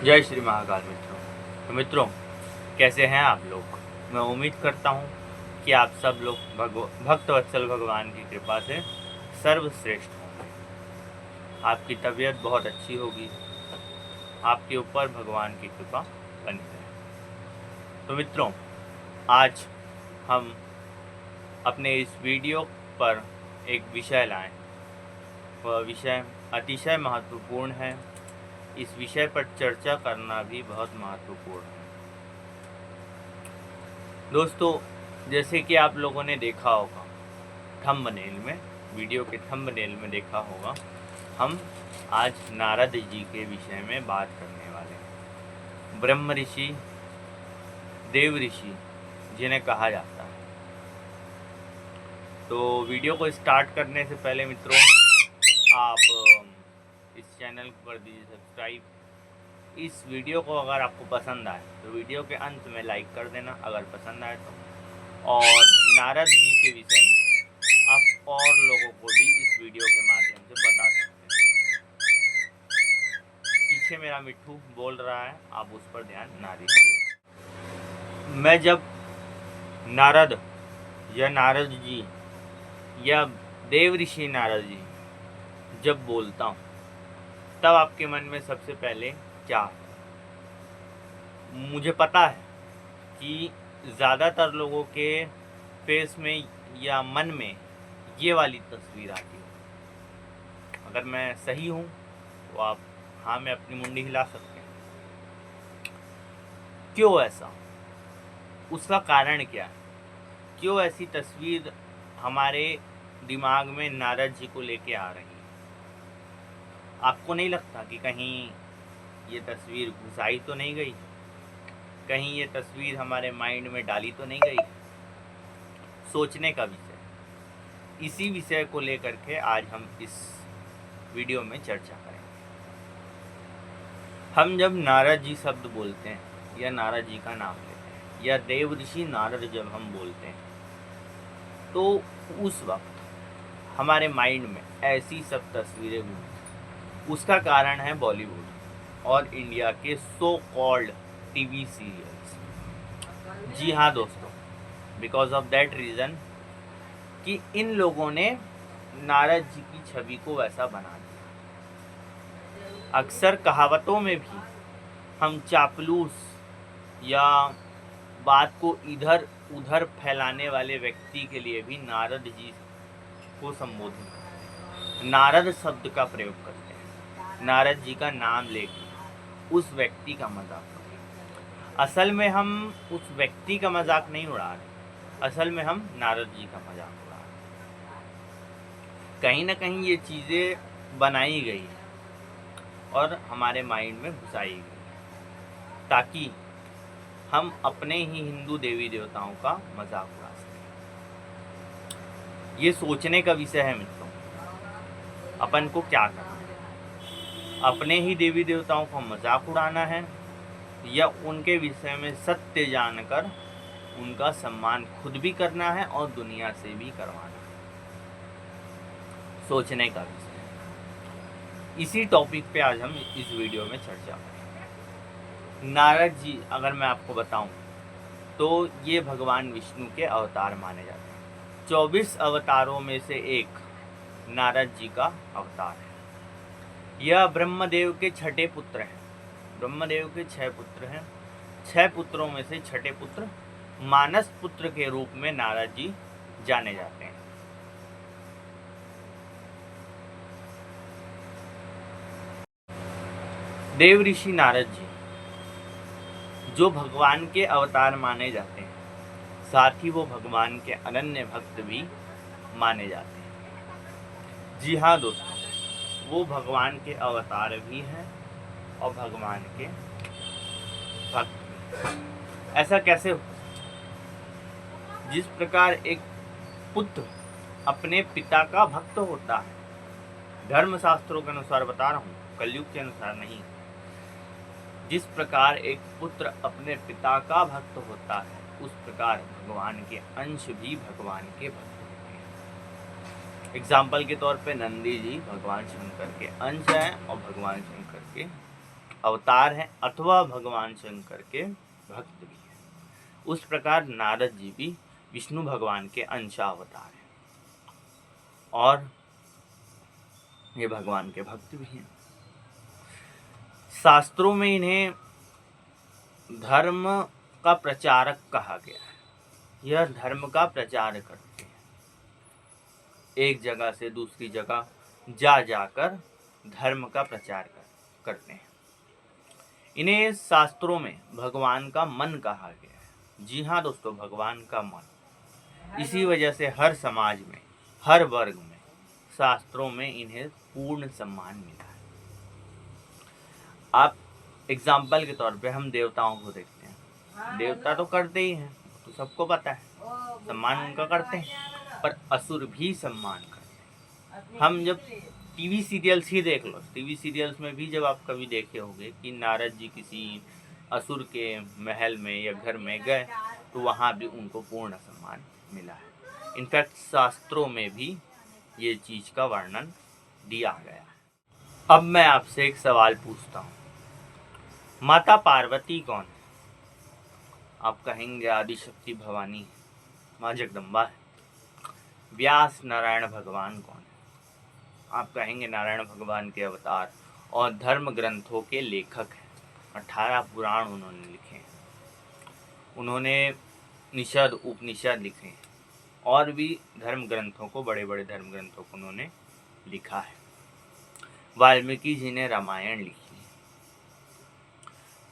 जय श्री महाकाल मित्रों। तो मित्रों, कैसे हैं आप लोग। मैं उम्मीद करता हूं कि आप सब लोग भक्तवत्सल भगवान की कृपा से सर्वश्रेष्ठ होंगे। आपकी तबीयत बहुत अच्छी होगी, आपके ऊपर भगवान की कृपा बनी रहे। तो मित्रों, आज हम अपने इस वीडियो पर एक विषय लाएं। वह विषय अतिशय महत्वपूर्ण है। इस विषय पर चर्चा करना भी बहुत महत्वपूर्ण है। दोस्तों, जैसे कि आप लोगों ने देखा होगा थंबनेल में, वीडियो के थंबनेल में देखा होगा, हम आज नारद जी के विषय में बात करने वाले हैं। ब्रह्म ऋषि, देव ऋषि जिन्हें कहा जाता है। तो वीडियो को स्टार्ट करने से पहले मित्रों, आप इस चैनल को कर दीजिए सब्सक्राइब। इस वीडियो को अगर आपको पसंद आए तो वीडियो के अंत में लाइक कर देना अगर पसंद आए तो। और नारद जी के विषय में आप और लोगों को भी इस वीडियो के माध्यम से बता सकते हैं। पीछे मेरा मिट्ठू बोल रहा है, आप उस पर ध्यान ना दीजिए। मैं जब नारद या नारद जी या देव ऋषि नारद जी जब बोलता हूँ तब आपके मन में सबसे पहले क्या, मुझे पता है कि ज़्यादातर लोगों के फेस में या मन में ये वाली तस्वीर आती है। अगर मैं सही हूँ तो आप हाँ में अपनी मुंडी हिला सकते हैं। क्यों ऐसा, उसका कारण क्या है, क्यों ऐसी तस्वीर हमारे दिमाग में नारद जी को लेके आ रही है। आपको नहीं लगता कि कहीं ये तस्वीर घुसाई तो नहीं गई, कहीं ये तस्वीर हमारे माइंड में डाली तो नहीं गई। सोचने का विषय, इसी विषय को लेकर के आज हम इस वीडियो में चर्चा करेंगे। हम जब नारद जी शब्द बोलते हैं या नारद जी का नाम लेते हैं या देव ऋषि नारद जब हम बोलते हैं तो उस वक्त हमारे माइंड में ऐसी सब तस्वीरें घूमती। उसका कारण है बॉलीवुड और इंडिया के सो कॉल्ड टीवी सीरियल्स। जी हाँ दोस्तों, बिकॉज ऑफ दैट रीज़न कि इन लोगों ने नारद जी की छवि को वैसा बना दिया। अक्सर कहावतों में भी हम चापलूस या बात को इधर उधर फैलाने वाले व्यक्ति के लिए भी नारद जी को संबोधित करते हैं, नारद शब्द का प्रयोग करते हैं, नारद जी का नाम लेकर उस व्यक्ति का मजाक करते हैं। असल में हम उस व्यक्ति का मजाक नहीं उड़ा रहे, असल में हम नारद जी का मजाक उड़ा रहे। कहीं ना कहीं ये चीज़ें बनाई गई हैं और हमारे माइंड में घुसाई गई ताकि हम अपने ही हिंदू देवी देवताओं का मजाक उड़ा सकें। ये सोचने का विषय है मित्रों, अपन को क्या करना है। अपने ही देवी देवताओं का मजाक उड़ाना है या उनके विषय में सत्य जानकर उनका सम्मान खुद भी करना है और दुनिया से भी करवाना है। सोचने का विषय। इसी टॉपिक पे आज हम इस वीडियो में चर्चा करेंगे। नारद जी अगर मैं आपको बताऊं तो ये भगवान विष्णु के अवतार माने जाते हैं। 24 अवतारों में से एक नारद जी का अवतार है। यह ब्रह्मदेव के छठे पुत्र हैं। ब्रह्मदेव के 6 पुत्र हैं। 6 पुत्रों में से छठे पुत्र मानस पुत्र के रूप में नारद जी जाने जाते हैं। देव ऋषि नारद जी जो भगवान के अवतार माने जाते हैं, साथ ही वो भगवान के अनन्य भक्त भी माने जाते हैं। जी हाँ दोस्तों, वो भगवान के अवतार भी हैं और भगवान के भक्त भी। ऐसा कैसे हो? जिस प्रकार एक पुत्र अपने पिता का भक्त होता है, धर्म शास्त्रों के अनुसार बता रहा हूँ, कलयुग के अनुसार नहीं, जिस प्रकार एक पुत्र अपने पिता का भक्त होता है उस प्रकार भगवान के अंश भी भगवान के भक्त होते हैं। एग्जाम्पल के तौर पे नंदी जी भगवान शंकर के अंश हैं और भगवान शंकर के अवतार हैं अथवा भगवान शंकर के भक्त भी हैं। उस प्रकार नारद जी भी विष्णु भगवान के अंशावतार हैं और ये भगवान के भक्त भी हैं। शास्त्रों में इन्हें धर्म का प्रचारक कहा गया है। यह धर्म का प्रचार करते हैं, एक जगह से दूसरी जगह जा जाकर धर्म का प्रचार करते हैं। इन्हें शास्त्रों में भगवान का मन कहा गया है। जी हाँ दोस्तों, भगवान का मन। इसी वजह से हर समाज में, हर वर्ग में, शास्त्रों में इन्हें पूर्ण सम्मान मिला है। आप एग्जाम्पल के तौर पे हम देवताओं को देखते हैं। देवता तो करते ही हैं, तो सबको पता है, सम्मान उनका करते हैं, पर असुर भी सम्मान करते हैं। हम जब टीवी सीरियल्स ही देख लो, टीवी सीरियल्स में भी जब आप कभी देखे होंगे कि नारद जी किसी असुर के महल में या घर में गए, तो वहाँ भी उनको पूर्ण सम्मान मिला है। इनफैक्ट शास्त्रों में भी ये चीज़ का वर्णन दिया गया है। अब मैं आपसे एक सवाल पूछता हूँ, माता पार्वती कौन है? आप कहेंगे आदिशक्ति भवानी, माँ जगदम्बा है। व्यास नारायण भगवान कौन है? आप कहेंगे नारायण भगवान के अवतार और धर्म ग्रंथों के लेखक हैं। 18 पुराण उन्होंने लिखे हैं। उन्होंने निषद, उपनिषद लिखे हैं और भी धर्म ग्रंथों को, बड़े बड़े धर्म ग्रंथों को उन्होंने लिखा है। वाल्मीकि जी ने रामायण लिखी है।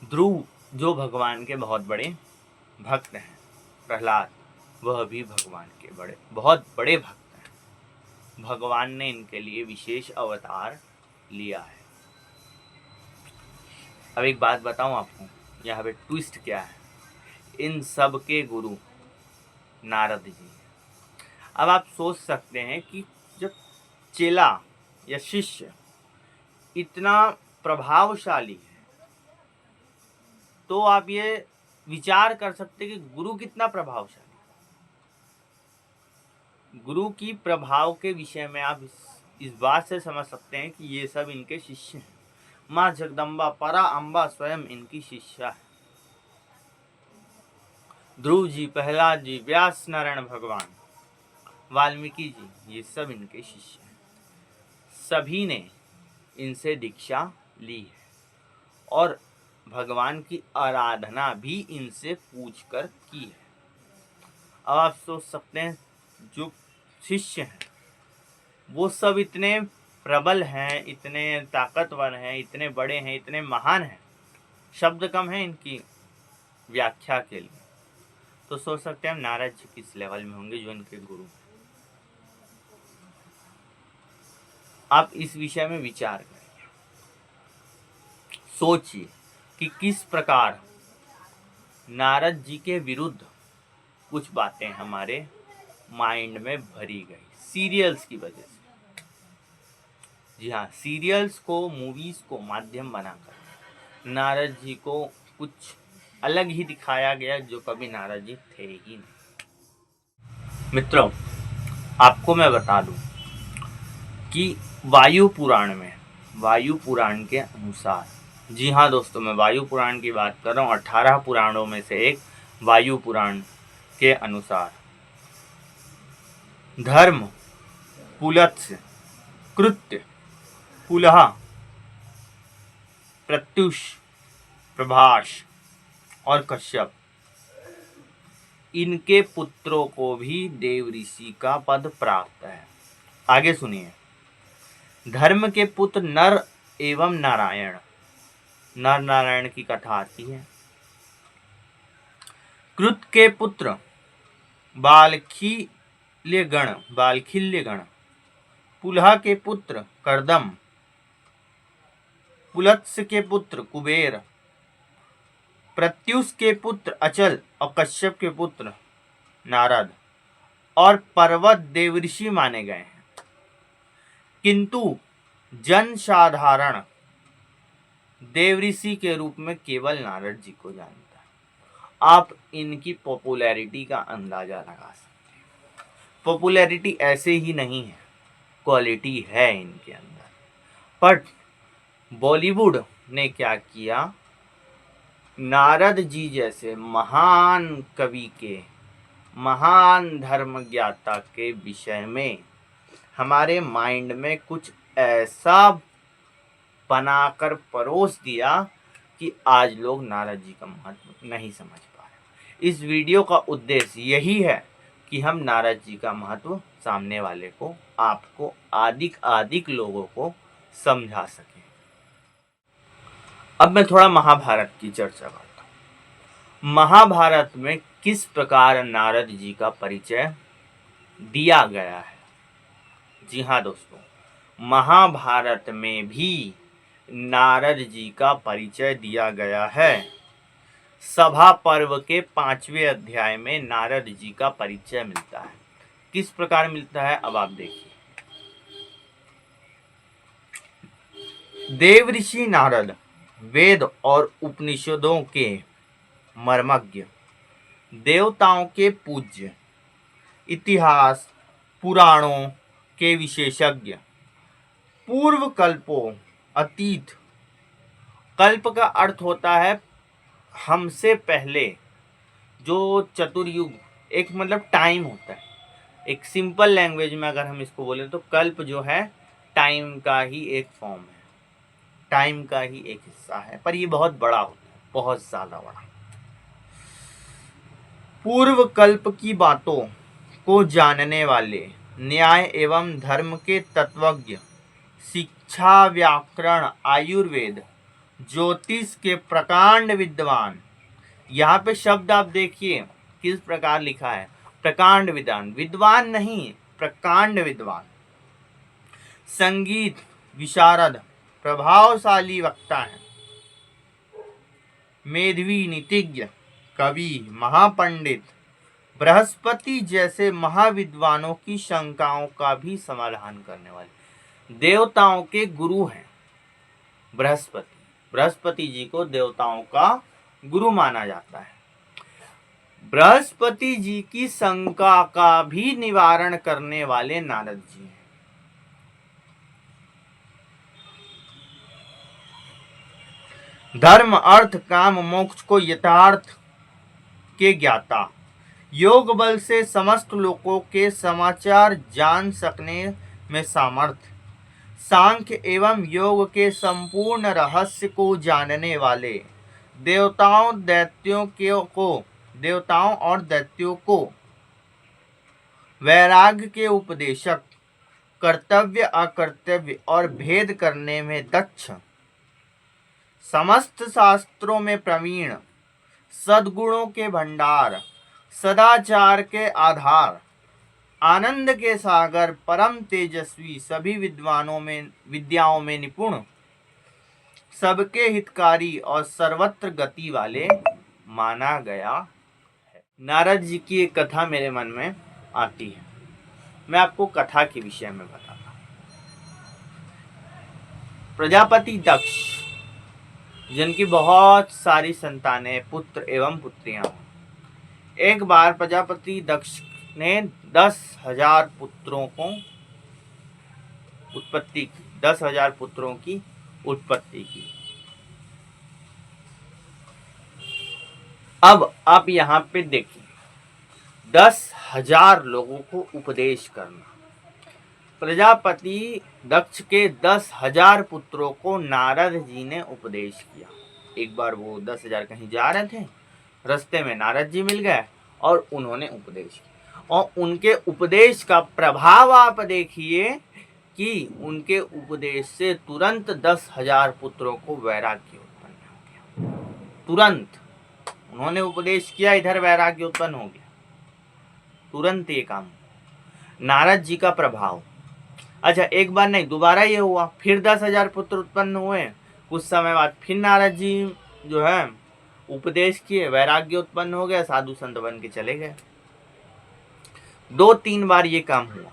ध्रुव जो भगवान के बहुत बड़े भक्त हैं, प्रहलाद वह भी भगवान के बहुत बड़े भक्त हैं। भगवान ने इनके लिए विशेष अवतार लिया है। अब एक बात बताऊं आपको, यहाँ पे ट्विस्ट क्या है। इन सब के गुरु नारद जी। अब आप सोच सकते हैं कि जब चेला या शिष्य इतना प्रभावशाली है, तो आप ये विचार कर सकते हैं कि गुरु कितना प्रभावशाली। गुरु की प्रभाव के विषय में आप इस बात से समझ सकते हैं कि ये सब इनके शिष्य हैं। माँ जगदम्बा, परा अम्बा स्वयं इनकी शिष्या है। ध्रुव जी, प्रहलाद जी, व्यास नारायण भगवान, वाल्मीकि जी, ये सब इनके शिष्य हैं। सभी ने इनसे दीक्षा ली है और भगवान की आराधना भी इनसे पूछकर की है। अब आप सोच सकते हैं, जो शिष्य हैं वो सब इतने प्रबल हैं, इतने ताकतवर हैं, इतने बड़े हैं, इतने महान हैं, शब्द कम है इनकी व्याख्या के लिए। तो सोच सकते हैं नारद जी किस लेवल में होंगे, जो इनके गुरु। आप इस विषय में विचार करिए, सोचिए कि किस प्रकार नारद जी के विरुद्ध कुछ बातें हमारे माइंड में भरी गई सीरियल्स की वजह से। जी हाँ, सीरियल्स को, मूवीज को माध्यम बनाकर नारद जी को कुछ अलग ही दिखाया गया, जो कभी नारद जी थे ही नहीं। मित्रों, आपको मैं बता दूं कि वायु पुराण के अनुसार, जी हाँ दोस्तों, मैं वायु पुराण की बात कर रहा हूँ। 18 पुराणों में से एक वायु पुराण के अनुसार धर्म, पुलत्स्य, कृत्य, पुलह, प्रत्युष, प्रभाष और कश्यप, इनके पुत्रों को भी देव ऋषि का पद प्राप्त है। आगे सुनिए, धर्म के पुत्र नर एवं नारायण, नर नारायण की कथा आती है। कृत के पुत्र बालखिल्यगण, पुलह के पुत्र कर्दम, पुलत्स्य के पुत्र कुबेर, प्रत्युष के पुत्र अचल और कश्यप के पुत्र नारद और पर्वत देवऋषि माने गए हैं। किंतु जन साधारण देवऋषि के रूप में केवल नारद जी को जानता है। आप इनकी पॉपुलैरिटी का अंदाजा लगा सकते हैं। पॉपुलैरिटी ऐसे ही नहीं है, क्वालिटी है इनके अंदर। बट बॉलीवुड ने क्या किया, नारद जी जैसे महान कवि के, महान धर्म ज्ञाता के विषय में हमारे माइंड में कुछ ऐसा बनाकर परोस दिया कि आज लोग नारद जी का महत्व नहीं समझ पा रहे। इस वीडियो का उद्देश्य यही है कि हम नारद जी का महत्व सामने वाले को, आपको, आदिक लोगों को समझा सकें। अब मैं थोड़ा महाभारत की चर्चा करता हूँ। महाभारत में किस प्रकार नारद जी का परिचय दिया गया है। जी हाँ दोस्तों, महाभारत में भी नारद जी का परिचय दिया गया है। सभा पर्व के 5वें अध्याय में नारद जी का परिचय मिलता है। किस प्रकार मिलता है अब आप देखिए। देवऋषि नारद वेद और उपनिषदों के मर्मज्ञ, देवताओं के पूज्य, इतिहास पुराणों के विशेषज्ञ, पूर्व कल्पों, अतीत, कल्प का अर्थ होता है हमसे पहले, जो चतुर्युग, एक मतलब टाइम होता है। एक सिंपल लैंग्वेज में अगर हम इसको बोले तो कल्प जो है टाइम का ही एक फॉर्म है, टाइम का ही एक हिस्सा है, पर ये बहुत बड़ा होता है, बहुत ज्यादा बड़ा। पूर्व कल्प की बातों को जानने वाले, न्याय एवं धर्म के तत्वज्ञ, शिक्षा, व्याकरण, आयुर्वेद, ज्योतिष के प्रकांड विद्वान। यहाँ पे शब्द आप देखिए किस प्रकार लिखा है, प्रकांड विद्वान, विद्वान नहीं, प्रकांड विद्वान। संगीत विशारद, प्रभावशाली वक्ता है, मेधावी, नीतिज्ञ, कवि, महापंडित, बृहस्पति जैसे महाविद्वानों की शंकाओं का भी समाधान करने वाले, देवताओं के गुरु हैं बृहस्पति। बृहस्पति जी को देवताओं का गुरु माना जाता है। बृहस्पति जी की शंका का भी निवारण करने वाले नारद जी हैं। धर्म, अर्थ, काम, मोक्ष को यथार्थ के ज्ञाता, योग बल से समस्त लोगों के समाचार जान सकने में सामर्थ्य, सांख्य एवं योग के संपूर्ण रहस्य को जानने वाले, देवताओं और दैत्यों को वैराग्य के उपदेशक, कर्तव्य अकर्तव्य और भेद करने में दक्ष, समस्त शास्त्रों में प्रवीण, सद्गुणों के भंडार, सदाचार के आधार, आनंद के सागर, परम तेजस्वी, सभी विद्याओं में निपुण, सबके हितकारी और सर्वत्र गति वाले माना गया है। नारद जी की एक कथा मेरे मन में आती है, मैं आपको कथा के विषय में बताता हूँ। प्रजापति दक्ष, जिनकी बहुत सारी संतानें, पुत्र एवं पुत्रियां, एक बार प्रजापति दक्ष ने 10,000 पुत्रों को उत्पत्ति की, 10,000 पुत्रों की उत्पत्ति की। अब आप यहाँ पे देखिए, 10,000 लोगों को उपदेश करना। प्रजापति दक्ष के 10,000 पुत्रों को नारद जी ने उपदेश किया। एक बार वो 10,000 कहीं जा रहे थे, रास्ते में नारद जी मिल गए और उन्होंने उपदेश किया। और उनके उपदेश का प्रभाव आप देखिए कि उनके उपदेश से तुरंत 10,000 पुत्रों को वैराग्य उत्पन्न हो गया। तुरंत उन्होंने उपदेश किया, इधर वैराग्य उत्पन्न हो गया, तुरंत ये काम, नारद जी का प्रभाव। अच्छा, एक बार नहीं, दोबारा ये हुआ, फिर 10,000 पुत्र उत्पन्न हुए। कुछ समय बाद फिर नारद जी जो है उपदेश किए, वैराग्य उत्पन्न हो गया, साधु संत बन के चले गए। 2-3 बार ये काम हुआ,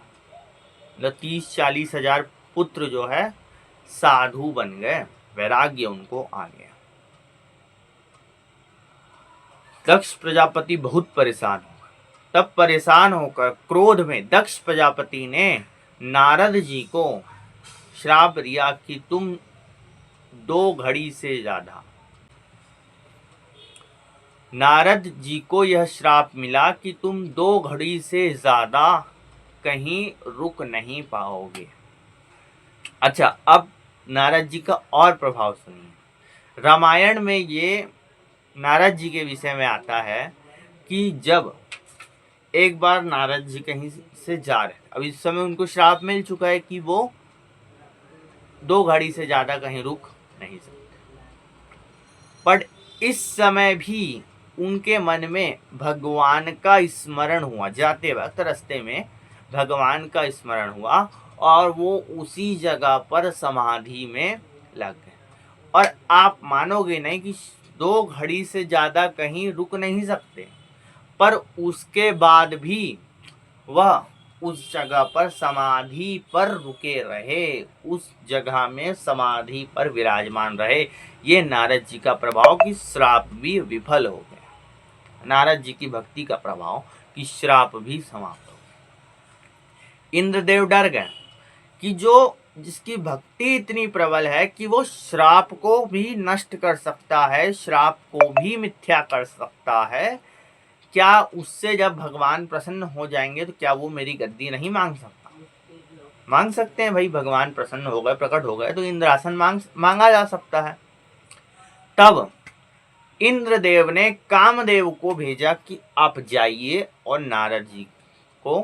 30-40 हजार पुत्र जो है साधु बन गए, वैराग्य उनको आ गया। दक्ष प्रजापति बहुत परेशान हो गए। तब परेशान होकर क्रोध में दक्ष प्रजापति ने नारद जी को श्राप दिया कि तुम 2 घड़ी से ज्यादा। नारद जी को यह श्राप मिला कि तुम 2 घड़ी से ज्यादा कहीं रुक नहीं पाओगे। अच्छा, अब नारद जी का और प्रभाव सुनिए। रामायण में ये नारद जी के विषय में आता है कि जब एक बार नारद जी कहीं से जा रहे, अब इस समय उनको श्राप मिल चुका है कि वो 2 घड़ी से ज्यादा कहीं रुक नहीं सकते, पर इस समय भी उनके मन में भगवान का स्मरण हुआ। जाते वक्त रास्ते में भगवान का स्मरण हुआ और वो उसी जगह पर समाधि में लग गए। और आप मानोगे नहीं कि 2 घड़ी से ज्यादा कहीं रुक नहीं सकते, पर उसके बाद भी वह उस जगह पर समाधि पर रुके रहे, उस जगह में समाधि पर विराजमान रहे। ये नारद जी का प्रभाव कि श्राप भी विफल हो गया। नारद जी की भक्ति का प्रभाव कि श्राप भी समाप्त हो गया। इंद्रदेव डर गए कि जिसकी भक्ति इतनी प्रबल है कि वो श्राप को भी नष्ट कर सकता है, श्राप को भी मिथ्या कर सकता है, क्या उससे जब भगवान प्रसन्न हो जाएंगे तो क्या वो मेरी गद्दी नहीं मांग सकता? मांग सकते हैं भाई, भगवान प्रसन्न हो गए, प्रकट हो गए तो इंद्रासन मांगा जा सकता है। तब इंद्रदेव ने कामदेव को भेजा कि आप जाइए और नारद जी को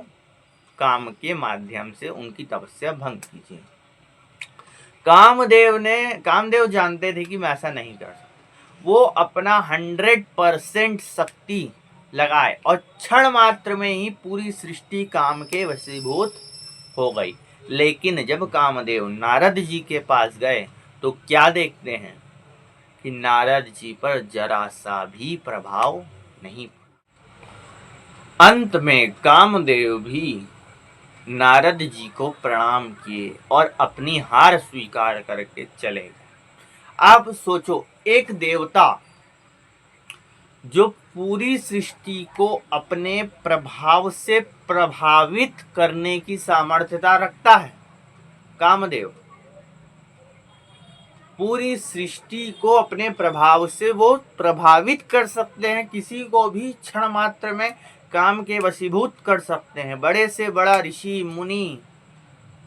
काम के माध्यम से उनकी तपस्या भंग कीजिए। कामदेव जानते थे कि मैं ऐसा नहीं कर सकता। वो अपना 100% शक्ति लगाए और क्षण मात्र में ही पूरी सृष्टि काम के वशीभूत हो गई। लेकिन जब कामदेव नारद जी के पास गए तो क्या देखते हैं कि नारद जी पर जरा सा भी प्रभाव नहीं पड़ा। अंत में कामदेव भी नारद जी को प्रणाम किए और अपनी हार स्वीकार करके चले गए। आप सोचो, एक देवता जो पूरी सृष्टि को अपने प्रभाव से प्रभावित करने की सामर्थ्यता रखता है, कामदेव पूरी सृष्टि को अपने प्रभाव से वो प्रभावित कर सकते हैं, किसी को भी क्षण मात्र में काम के वशीभूत कर सकते हैं। बड़े से बड़ा ऋषि मुनि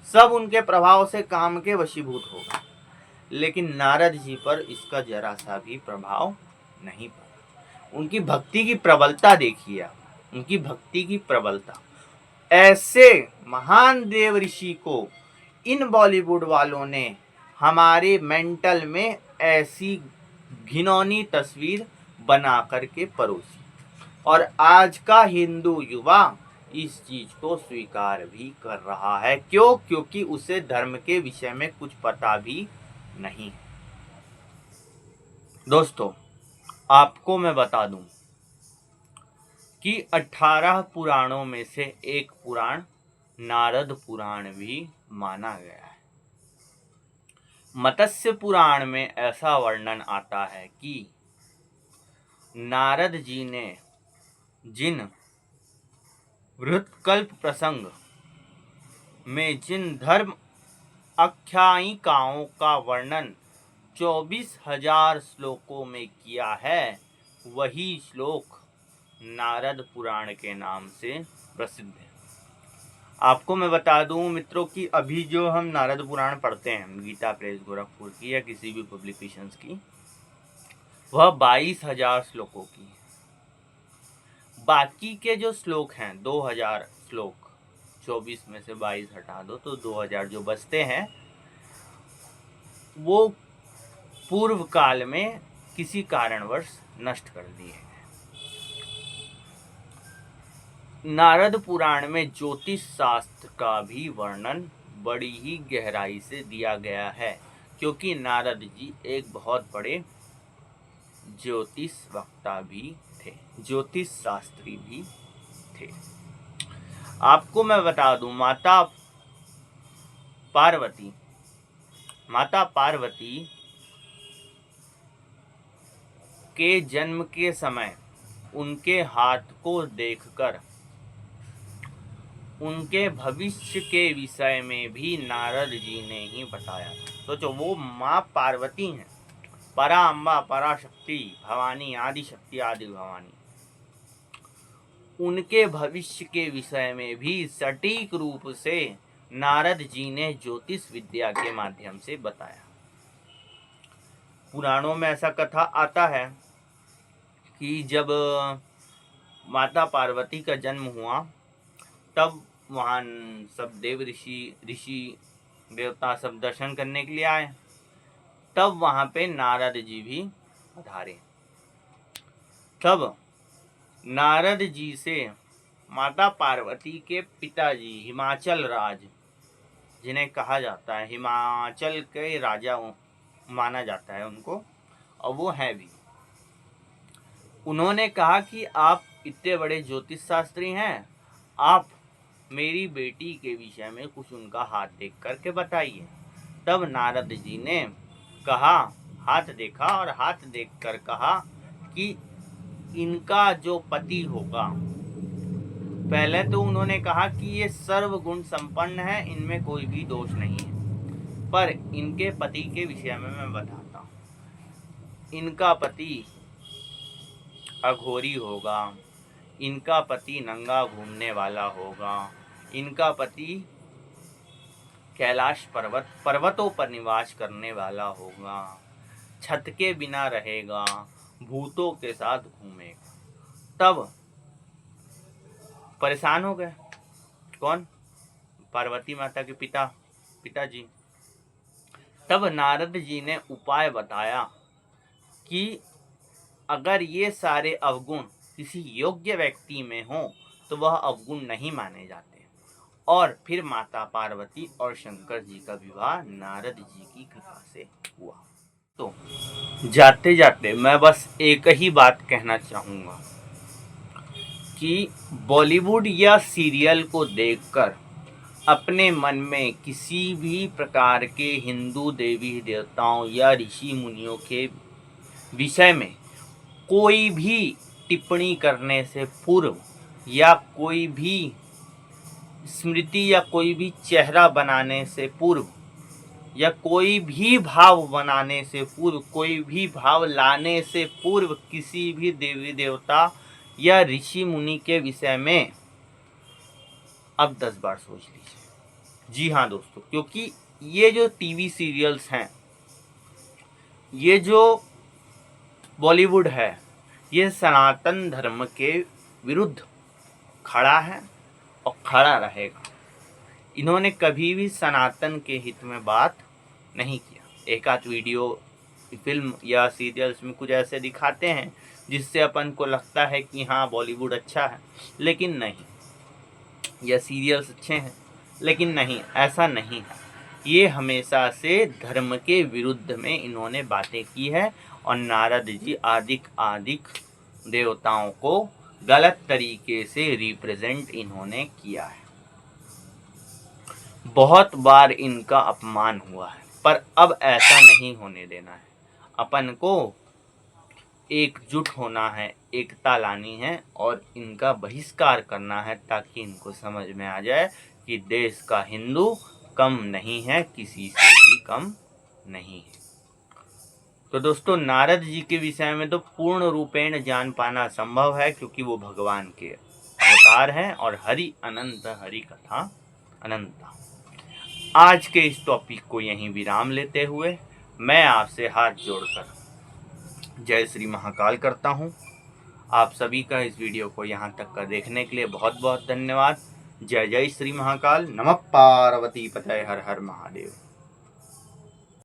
सब उनके प्रभाव से काम के वशीभूत होगा, लेकिन नारद जी पर इसका जरा सा भी प्रभाव नहीं पड़ा। उनकी भक्ति की प्रबलता देखिए आप, उनकी भक्ति की प्रबलता। ऐसे महान देव ऋषि को इन बॉलीवुड वालों ने हमारे मेंटल में ऐसी घिनौनी तस्वीर बना करके परोसी, और आज का हिंदू युवा इस चीज को स्वीकार भी कर रहा है। क्यों? क्योंकि उसे धर्म के विषय में कुछ पता भी नहीं है। दोस्तों, आपको मैं बता दूं कि 18 पुराणों में से एक पुराण नारद पुराण भी माना गया है। मत्स्य पुराण में ऐसा वर्णन आता है कि नारद जी ने जिन वृत्तकल्प प्रसंग में जिन धर्म आख्यायिकाओं का वर्णन 24,000 श्लोकों में किया है, वही श्लोक नारद पुराण के नाम से प्रसिद्ध है। आपको मैं बता दूं मित्रों कि अभी जो हम नारद पुराण पढ़ते हैं गीता प्रेस गोरखपुर की या किसी भी पब्लिकेशंस की, वह 22,000 श्लोकों की है। बाकी के जो श्लोक हैं 2,000 श्लोक, 24 में से 22 हटा दो तो 2,000 जो बचते हैं वो पूर्व काल में किसी कारणवश नष्ट कर दिए गए। नारद पुराण में ज्योतिष शास्त्र का भी वर्णन बड़ी ही गहराई से दिया गया है, क्योंकि नारद जी एक बहुत बड़े ज्योतिष वक्ता भी थे, ज्योतिष शास्त्री भी थे। आपको मैं बता दूं, माता पार्वती के जन्म के समय उनके हाथ को देखकर उनके भविष्य के विषय में भी नारद जी ने ही बताया था। सोचो, वो माँ पार्वती हैं, परा अम्बा, पराशक्ति, भवानी, आदि शक्ति, आदि भवानी। उनके भविष्य के विषय में भी सटीक रूप से नारद जी ने ज्योतिष विद्या के माध्यम से बताया। पुराणों में ऐसा कथा आता है कि जब माता पार्वती का जन्म हुआ, तब वहाँ सब देव ऋषि देवता सब दर्शन करने के लिए आए। तब वहाँ पे नारद जी भी पधारे। तब नारद जी से माता पार्वती के पिताजी, हिमाचल राज, जिन्हें कहा जाता है हिमाचल के राजा माना जाता है उनको, और वो है भी, उन्होंने कहा कि आप इतने बड़े ज्योतिष शास्त्री हैं, आप मेरी बेटी के विषय में कुछ उनका हाथ देख करके बताइए। तब नारद जी ने कहा, हाथ देखा और हाथ देखकर कहा कि इनका जो पति होगा, पहले तो उन्होंने कहा कि ये सर्वगुण संपन्न है, इनमें कोई भी दोष नहीं है, पर इनके पति के विषय में मैं बताता हूँ। इनका पति अघोरी होगा, इनका पति नंगा घूमने वाला होगा, इनका पति कैलाश पर्वतों पर निवास करने वाला होगा, छत के बिना रहेगा, भूतों के साथ घूमेगा। तब परेशान हो गए कौन? पार्वती माता के पिताजी। तब नारद जी ने उपाय बताया कि अगर ये सारे अवगुण किसी योग्य व्यक्ति में हो तो वह अवगुण नहीं माने जाते। और फिर माता पार्वती और शंकर जी का विवाह नारद जी की कृपा से हुआ। तो जाते जाते मैं बस एक ही बात कहना चाहूँगा कि बॉलीवुड या सीरियल को देखकर अपने मन में किसी भी प्रकार के हिंदू देवी देवताओं या ऋषि मुनियों के विषय में कोई भी टिप्पणी करने से पूर्व, या कोई भी स्मृति या कोई भी चेहरा बनाने से पूर्व, या कोई भी भाव बनाने से पूर्व, कोई भी भाव लाने से पूर्व किसी भी देवी देवता या ऋषि मुनि के विषय में अब 10 बार सोच लीजिए। जी हाँ दोस्तों, क्योंकि ये जो टीवी सीरियल्स हैं, ये जो बॉलीवुड है, ये सनातन धर्म के विरुद्ध खड़ा है और खड़ा रहेगा। इन्होंने कभी भी सनातन के हित में बात नहीं किया। एक आध वीडियो, फिल्म या सीरियल्स में कुछ ऐसे दिखाते हैं जिससे अपन को लगता है कि हाँ बॉलीवुड अच्छा है, लेकिन नहीं, या सीरियल्स अच्छे हैं, लेकिन नहीं, ऐसा नहीं है। ये हमेशा से धर्म के विरुद्ध में इन्होंने बातें की है और नारद जी आदिक देवताओं को गलत तरीके से रिप्रेजेंट इन्होंने किया है। बहुत बार इनका अपमान हुआ है, पर अब ऐसा नहीं होने देना है। अपन को एकजुट होना है, एकता लानी है और इनका बहिष्कार करना है, ताकि इनको समझ में आ जाए कि देश का हिंदू कम नहीं है, किसी से भी कम नहीं है। तो दोस्तों, नारद जी के विषय में तो पूर्ण रूपेण जान पाना संभव है, क्योंकि वो भगवान के अवतार हैं और हरि अनंत, हरि कथा अनंता। आज के इस टॉपिक को यहीं विराम लेते हुए मैं आपसे हाथ जोड़कर जय श्री महाकाल करता हूँ। आप सभी का इस वीडियो को यहाँ तक का देखने के लिए बहुत बहुत धन्यवाद। जय जय श्री महाकाल। नमः पार्वती पतये, हर हर महादेव।